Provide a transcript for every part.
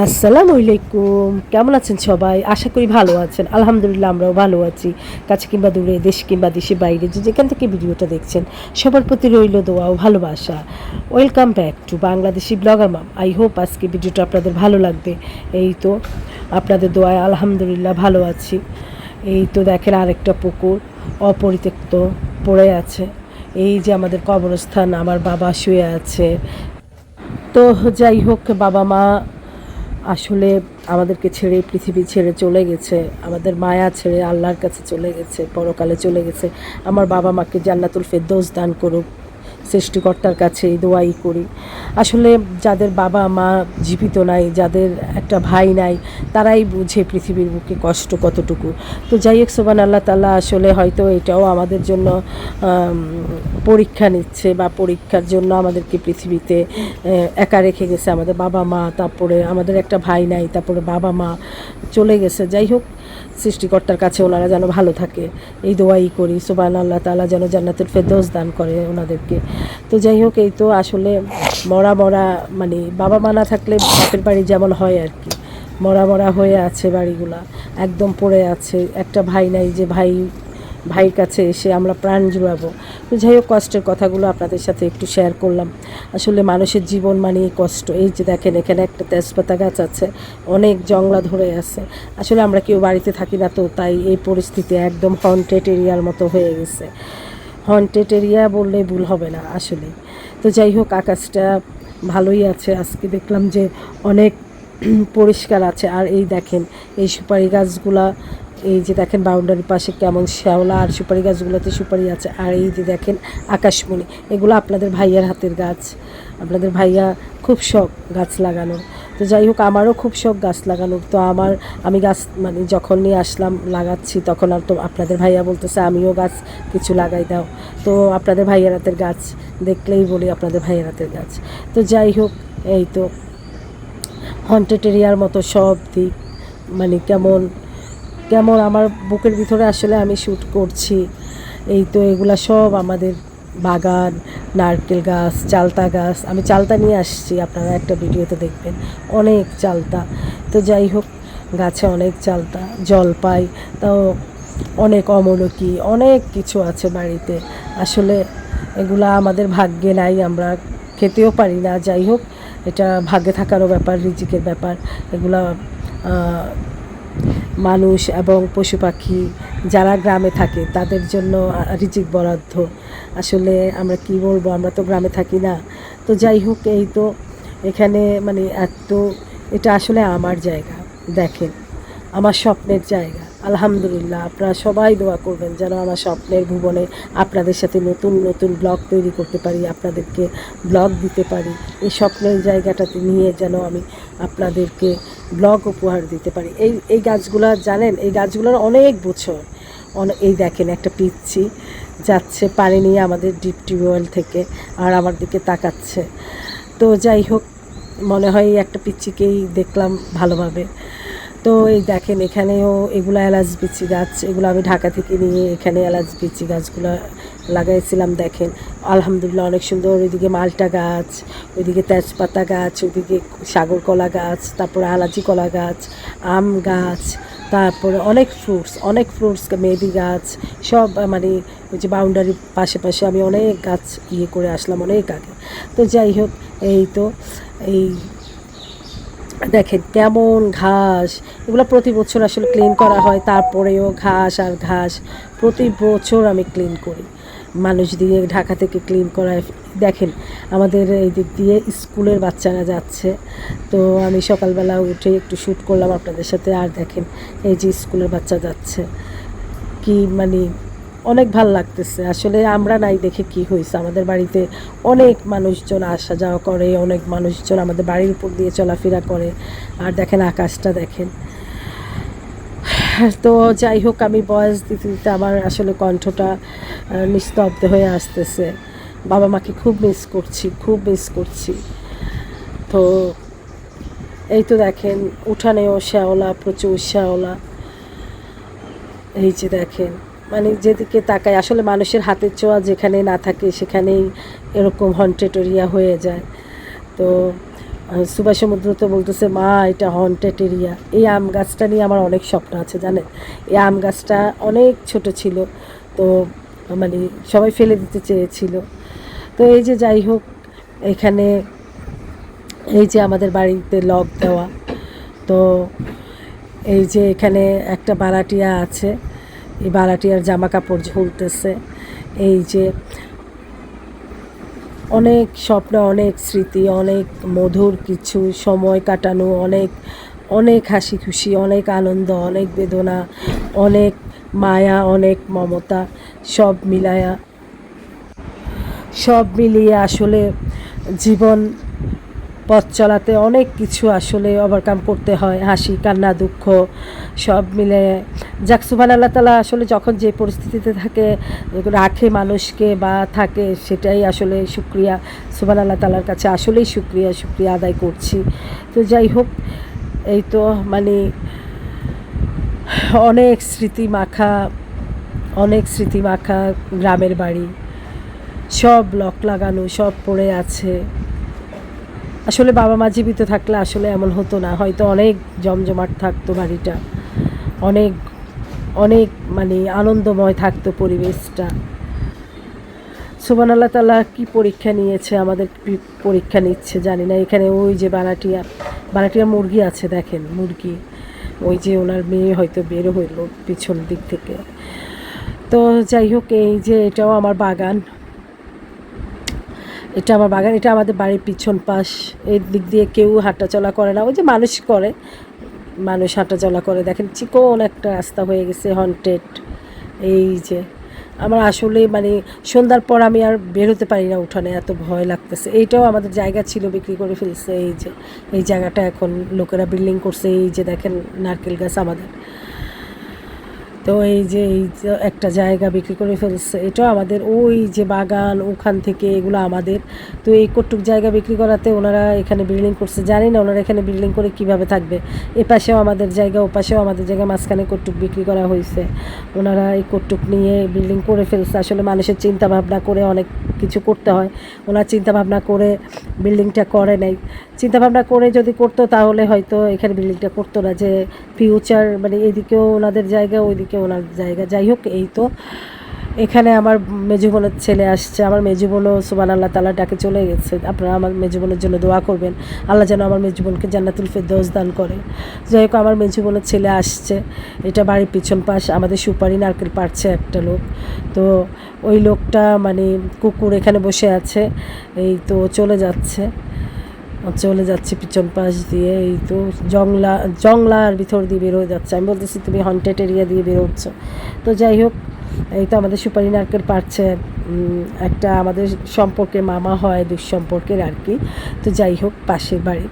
আসসালামু আলাইকুম, কেমন আছেন সবাই? আশা করি ভালো আছেন। আলহামদুলিল্লাহ আমরাও ভালো আছি। কাছে কিংবা দূরে, দেশ কিংবা দেশের বাইরে যে যেখান থেকে ভিডিওটা দেখছেন সবার প্রতি রইল দোয়া ও ভালোবাসা। Welcome back to Bangladeshi blogger mom. I hope আজকে ভিডিওটা আপনাদের ভালো লাগবে। এই তো আপনাদের দোয়ায় আলহামদুলিল্লাহ ভালো আছি। এই তো দেখেন আরেকটা পুকুর অপরিত্যক্ত পড়ে আছে। এই যে আমাদের কবরস্থান, আমার বাবা শুয়ে আছে। তো যাই হোক, বাবা মা আসলে আমাদেরকে ছেড়ে পৃথিবী ছেড়ে চলে গেছে, আমাদের মায়া ছেড়ে আল্লাহর কাছে চলে গেছে, পরকালে চলে গেছে। আমার বাবা মাকে জান্নাতুল ফেরদৌস দান করুক, সৃষ্টিকর্তার কাছে এই দোয়াই করি। আসলে যাদের বাবা মা জীবিত নাই, যাদের একটা ভাই নাই, তারাই বুঝে পৃথিবীর বুকে কষ্ট কতটুকু। তো যাই হোক, সুবহান আল্লাহ তাআলা আসলে হয়তো এটাও আমাদের জন্য পরীক্ষা নিচ্ছে, বা পরীক্ষার জন্য আমাদেরকে পৃথিবীতে একা রেখে গেছে। আমাদের বাবা মা, তারপরে আমাদের একটা ভাই নাই, তারপরে বাবা মা চলে গেছে। যাই হোক, সৃষ্টিকর্তার কাছে ওনারা যেন ভালো থাকে এই দোয়াই করি। সুবহান আল্লাহ তাআলা যেন জান্নাতুল ফেরদৌস দান করে ওনাদেরকে। তো যাই হোক, এই তো আসলে মরা মরা, মানে বাবা মা না থাকলে বাপের বাড়ি যেমন হয় আর কি, মরা মরা হয়ে আছে বাড়িগুলা, একদম পড়ে আছে। একটা ভাই নাই যে ভাইয়ের কাছে এসে আমরা প্রাণ জুড়াবো। তো যাই হোক, কষ্টের কথাগুলো আপনাদের সাথে একটু শেয়ার করলাম। আসলে মানুষের জীবন মানে কষ্ট। এই যে দেখেন, এখানে একটা তেজপাতা গাছ আছে, অনেক জংলা ধরে আছে। আসলে আমরা কেউ বাড়িতে থাকি না, তো তাই এই পরিস্থিতি একদম হন্টেড এরিয়ার মতো হয়ে গেছে। হন্টেড এরিয়া বললে ভুল হবে না আসলে। তো যাই হোক, আকাশটা ভালোই আছে। আজকে দেখলাম যে অনেক পরিষ্কার আছে। আর এই দেখেন, এই সুপারি গাছগুলা, এই যে দেখেন বাউন্ডারির পাশে কেমন শ্যাওলা, আর সুপারি গাছগুলোতে সুপারি আছে। আর এই যে দেখেন আকাশমণি, এগুলো আপনাদের ভাইয়ার হাতের গাছ। আপনাদের ভাইয়া খুব শখ গাছ লাগানোর। তো যাই হোক, আমারও খুব শখ গাছ লাগানোর। তো আমি গাছ মানে যখন নিয়ে আসলাম লাগাচ্ছি, তখন আর তো আপনাদের ভাইয়া বলতেছে আমিও গাছ কিছু লাগাই দাও। তো আপনাদের ভাইয়ার হাতের গাছ দেখলেই বলি আপনাদের ভাইয়ার হাতের গাছ। তো যাই হোক, এই তো হন্টেড এরিয়ার মতো সব দিক, মানে কেমন কেমন আমার বুকের ভিতরে আসলে আমি শ্যুট করছি। এই তো এগুলা সব আমাদের বাগান, নারকেল গাছ, চালতা গাছ। আমি চালতা নিয়ে আসছি, আপনারা একটা ভিডিওতে দেখবেন, অনেক চালতা। তো যাই হোক, গাছে অনেক চালতা, জলপাই, তাও অনেক অমলকি, অনেক কিছু আছে বাড়িতে। আসলে এগুলা আমাদের ভাগ্যে নাই, আমরা খেতেও পারি না। যাই হোক, এটা ভাগ্যে থাকারও ব্যাপার, রিজিকের ব্যাপার। এগুলা মানুষ এবং পশু পাখি যারা গ্রামে থাকে তাদের জন্য রিজিক বরাদ্দ। আসলে আমরা কি বলবো, আমরা তো গ্রামে থাকি না। তো যাই হোক, এই তো এখানে মানে এটা আসলে আমার জায়গা। দেখেন, আমার স্বপ্নের জায়গা। আলহামদুলিল্লাহ, আপনারা সবাই দোয়া করবেন যেন আমার স্বপ্নের ভুবনে আপনাদের সাথে নতুন নতুন ব্লগ তৈরি করতে পারি, আপনাদেরকে ব্লগ দিতে পারি। এই স্বপ্নের জায়গাটাতে নিয়ে যেন আমি আপনাদেরকে ব্লগ উপহার দিতে পারি। এই গাছগুলো জানেন, এই গাছগুলোর অনেক বছর। এই দেখেন একটা পিচ্ছি যাচ্ছে পানি নিয়ে আমাদের ডিপ টিউবওয়েল থেকে, আর আমার দিকে তাকাচ্ছে। তো যাই হোক, মনে হয় একটা পিচ্চিকেই দেখলাম ভালোভাবে। তো এই দেখেন, এখানেও এগুলো এলাচ বিচি গাছ, এগুলো আমি ঢাকা থেকে নিয়ে এখানে এলাচ বিচি গাছগুলো লাগাইছিলাম। দেখেন আলহামদুলিল্লাহ অনেক সুন্দর। ওইদিকে মালটা গাছ, ওইদিকে তেজপাতা গাছ, ওইদিকে সাগর কলা গাছ, তারপরে আলাচি কলা গাছ, আম গাছ, তারপরে অনেক ফ্রুটস, মেহেদি গাছ, সব মানে ওই যে বাউন্ডারির পাশে পাশে আমি অনেক গাছ করে আসলাম অনেক আগে। তো যাই হোক, এই তো এই দেখেন কেমন ঘাস। এগুলো প্রতি বছর আসলে ক্লিন করা হয়, তারপরেও ঘাস আর ঘাস প্রতি বছর আমি ক্লিন করি, মানুষ দিয়ে ঢাকা থেকে ক্লিন করায়। দেখেন আমাদের এই দিক দিয়ে স্কুলের বাচ্চারা যাচ্ছে, তো আমি সকালবেলা উঠে একটু শ্যুট করলাম আপনাদের সাথে। আর দেখেন এই যে স্কুলের বাচ্চা যাচ্ছে, কি মানে অনেক ভাল লাগতেছে। আসলে আমরা নাই দেখে কি হয়েছে, আমাদের বাড়িতে অনেক মানুষজন আসা যাওয়া করে, অনেক মানুষজন আমাদের বাড়ির উপর দিয়ে চলাফেরা করে। আর দেখেন আকাশটা দেখেন। তো যাই হোক, আমি ভয়েস দিতে দিতে আমার আসলে কণ্ঠটা নিস্তব্ধ হয়ে আসতেছে। বাবা মাকে খুব মিস করছি, খুব মিস করছি। তো এই তো দেখেন উঠানেও শ্যাওলা, প্রচুর শ্যাওলা। এই যে দেখেন, মানে যেদিকে তাকাই আসলে মানুষের হাতের ছোঁয়া যেখানে না থাকে সেখানেই এরকম হন্টেড এরিয়া হয়ে যায়। তো সুভাষ সমুদ্র তো বলতেছে মা এটা হন্টেড এরিয়া। এই আম গাছটা নিয়ে আমার অনেক স্বপ্ন আছে জানেন। এই আম গাছটা অনেক ছোট ছিল, তো মানে সবাই ফেলে দিতে চেয়েছিল। তো এই যে যাই হোক, এখানে এই যে আমাদের বাড়িতে লক দেওয়া, তো এই যে এখানে একটা বারাটিয়া আছে, এই বারাটিয়ার জামা কাপড় ঝুলতেছে। এই যে অনেক স্বপ্ন, অনেক স্মৃতি, অনেক মধুর কিছু সময় কাটানো, অনেক অনেক হাসি খুশি, অনেক আনন্দ, অনেক বেদনা, অনেক মায়া, অনেক মমতা, সব মিলিয়ে আসলে জীবন পথ চলাতে অনেক কিছু আসলে ওভারকাম করতে হয়, হাসি কান্না দুঃখ সব মিলে। যাক, সুবহানাল্লাহ তাআলা আসলে যখন যে পরিস্থিতিতে থাকে রাখে মানুষকে বা থাকে, সেটাই আসলে শুকরিয়া। সুবহানাল্লাহ তাআলার কাছে আসলেই শুকরিয়া আদায় করছি। তো যাই হোক, এই তো মানে অনেক স্মৃতি মাখা গ্রামের বাড়ি, সব লক লাগানো, সব পড়ে আছে। আসলে বাবা মা জীবিত থাকলে আসলে এমন হতো না, হয়তো অনেক জমজমাট থাকতো বাড়িটা, অনেক অনেক মানে আনন্দময় থাকতো পরিবেশটা। সুবহানাল্লাহ তাআলা কি পরীক্ষা নিয়েছে, আমাদের কি পরীক্ষা নিচ্ছে জানি না। এখানে ওই যে বানাটিয়া মুরগি আছে, দেখেন মুরগি, ওই যে ওনার মেয়ে হয়তো বেরো হইলো পিছন দিক থেকে। তো যাই হোক, এই যে এটাও আমার বাগান, এটা আমাদের বাড়ির পিছন পাশ। এই দিক দিয়ে কেউ হাঁটাচলা করে না, ওই যে মানুষ হাঁটাচলা করে। দেখেন চিকন একটা রাস্তা হয়ে গেছে, হন্টেড। এই যে আমার আসলে মানে সন্ধ্যার পর আমি আর বেরোতে পারি না উঠানে, এত ভয় লাগতেছে। এইটাও আমাদের জায়গা ছিল, বিক্রি করে ফেলছে। এই যে এই জায়গাটা এখন লোকেরা বিল্ডিং করছে। এই যে দেখেন নারকেল গাছ আমাদের, তো এই যে একটা জায়গা বিক্রি করে ফেলছে। এটাও আমাদের, ওই যে বাগান ওখান থেকে এগুলো আমাদের। তো এই কটুক জায়গা বিক্রি করাতে ওনারা এখানে বিল্ডিং করছে। জানি না ওনারা এখানে বিল্ডিং করে কিভাবে থাকবে। এ পাশেও আমাদের জায়গা, ও পাশেও আমাদের জায়গা, মাঝখানে কটুক বিক্রি করা হয়েছে। ওনারা এই কটুক নিয়ে বিল্ডিং করে ফেলছে। আসলে মানুষের চিন্তা ভাবনা করে অনেক কিছু করতে হয়, ওনার চিন্তা ভাবনা করে বিল্ডিংটা করে নাই। চিন্তা ভাবনা করে যদি করতো তাহলে হয়তো এখানে বিল্ডিংটা করতো না, যে ফিউচার মানে এদিকেও ওনাদের জায়গা, ওইদিকে ওনার জায়গা। যাই হোক, এই তো এখানে আমার মেজো বোনের ছেলে আসছে। আমার মেজো বোনও সুবহানাল্লাহ তাআলার ডাকে চলে গেছে। আপনারা আমার মেজো বোনের জন্য দোয়া করবেন, আল্লাহ যেন আমার মেজো বোনকে জান্নাতুল ফেরদৌস দান করে। যাই হোক, আমার মেজো বোনের ছেলে আসছে। এটা বাড়ির পিছন পাশ, আমাদের সুপারি নারকেল পাড়ছে একটা লোক। তো ওই লোকটা মানে কুকুর এখানে বসে আছে, এই তো চলে যাচ্ছে পিছন পাশ দিয়ে। এই তো জংলার ভিতর দিয়ে বের হয়ে যাচ্ছে। আমি বলতেছি তুমি হন্টেড এরিয়া দিয়ে বেরোচ্ছ। তো যাই হোক, এই তো আমাদের সুপারি নারকেল পাড়ছে একটা আমাদের সম্পর্কে মামা হয়, দুঃসম্পর্কের আর কি। তো যাই হোক, পাশের বাড়ি।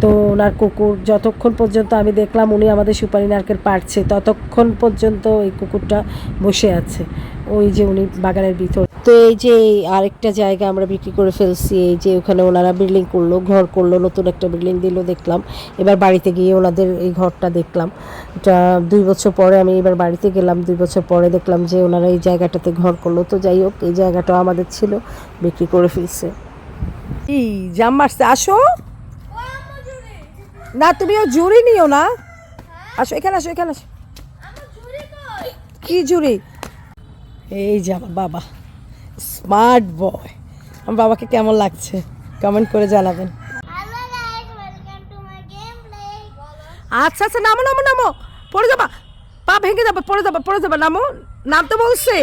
তো ওনার কুকুর, যতক্ষণ পর্যন্ত আমি দেখলাম উনি আমাদের সুপারি নারকেল পাড়ছে, ততক্ষণ পর্যন্ত এই কুকুরটা বসে আছে ওই যে উনি বাগানের ভিতর। তো এই যে আরেকটা জায়গা আমরা বিক্রি করে ফেলছি। এই যে ওখানে ওনারা বিল্ডিং করলো, ঘর করলো, নতুন একটা বিল্ডিং দিল দেখলাম। এবার বাড়িতে গিয়ে ওনাদের এই ঘরটা দেখলাম। এটা 2 বছর পরে আমি এবার বাড়িতে গেলাম, 2 বছর পরে দেখলাম যে ওনারা এই জায়গাটাতে ঘর করলো। তো যাই হোক, এই জায়গাটাও আমাদের ছিল, বিক্রি করে ফেলছে। এই জাম মারছে, আসো না, তুমিও জুড়ি নিও না, আসো এখানে, আসো এখানে, আসো। কি জুড়ি? এই যে আমার বাবা, স্মার্ট বয়। আমার বাবাকে কেমন লাগছে কমেন্ট করে জানাবেন। আচ্ছা আচ্ছা, নামো নামো নামো, পড়ে যাবা, পা ভেঙে যাবে, পড়ে যাবে, নামো, নামতে বলছে।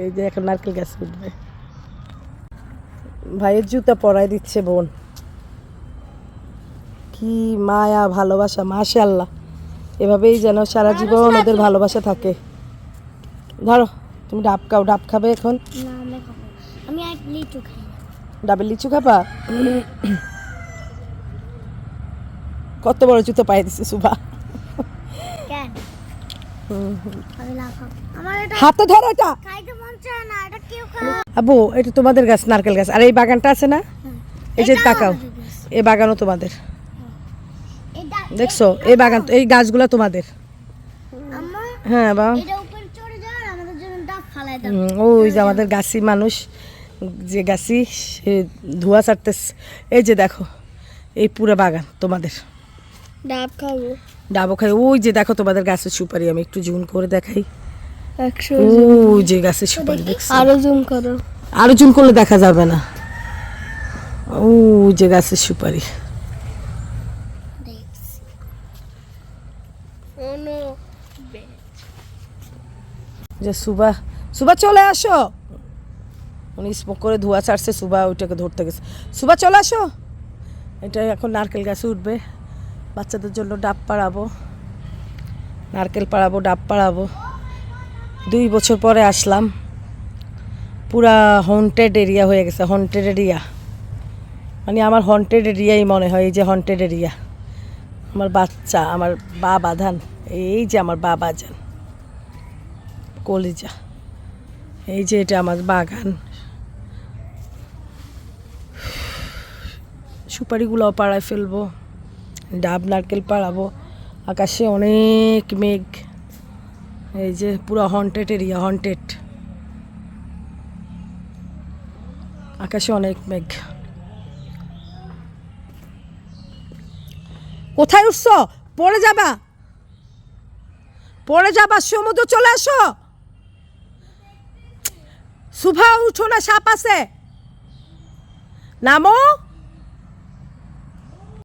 এই যে এখন নারকেল গাছ উঠবে। ভাইয়ের জুতা পরাই দিচ্ছে বোন। কি মায়া ভালোবাসা, মাশাআল্লাহ। এভাবেই যেন সারা জীবন ওদের ভালোবাসা থাকে। ধরো, তুমি ডাব খাও, ডাব খাবে এখন? আমি এক লিচু খাই। ডাবের লিচু খাবা? কত বড় জুতো পায়ে দিছে সুভা। কেন? আমি না খাবো। আমার এটা হাতে ধরো, এটা খাইতে মন চায় না, এটা কেউ খায়? আবু, এটা তোমাদের গাছ, নারকেল গাছ। আর এই বাগানটা আছে না, এই যে তাকাও, এই বাগানও তোমাদের। দেখছো, এই বাগান, এই গাছগুলো তোমাদের। আম্মা, হ্যাঁ বাবা, এটা উপরে চড়ে যাও, আমাদের জন্য ডাব ফালাই দাও ওই যে আমাদের গাছি মানুষ, যে গাছি সে ধোয়া ছাড়তেছে। এই যে দেখো এই পুরো বাগান তোমাদের। ডাব খাবো ডাবও খাই। ওই যে দেখো তোমাদের গাছের সুপারি, আমি একটু জুম করে দেখাই। 100 ওই যে গাছের সুপারি দেখছো? আরো জুম করো আরো জুম করলে দেখা যাবে না। ওই যে গাছের সুপারি। যে সুবা, সুবা চলে আসো। উনি স্মোক করে ধোয়া ছাড়ছে, সুবা ওইটাকে ধরতে গেছে। সুবা চলে আসো। এটা এখন নারকেল গাছে উঠবে, বাচ্চাদের জন্য ডাব পাড়াবো, নারকেল পাড়াবো, ডাব পাড়াবো। 2 বছর পরে আসলাম, পুরা হন্টেড এরিয়া হয়ে গেছে। হন্টেড এরিয়া মানে আমার হন্টেড এরিয়াই মনে হয়। এই যে হন্টেড এরিয়া, আমার বাচ্চা, আমার বাবা ধান, এই যে আমার বাবা যান কলিজা, এই যে এটা আমার বাগান। সুপারিগুলোও পাড়ায় ফেলবো, ডাব নারকেল পাড়াবো। আকাশে অনেক মেঘ, এই যে পুরো হন্টেড এরিয়া, হন্টেড। আকাশে অনেক মেঘ। কোথায় উঠছো? পড়ে যাবা, পড়ে যাবা। সমুদ্র চলে আসো। সুভা উঠো না, সাপ আছে, নামো।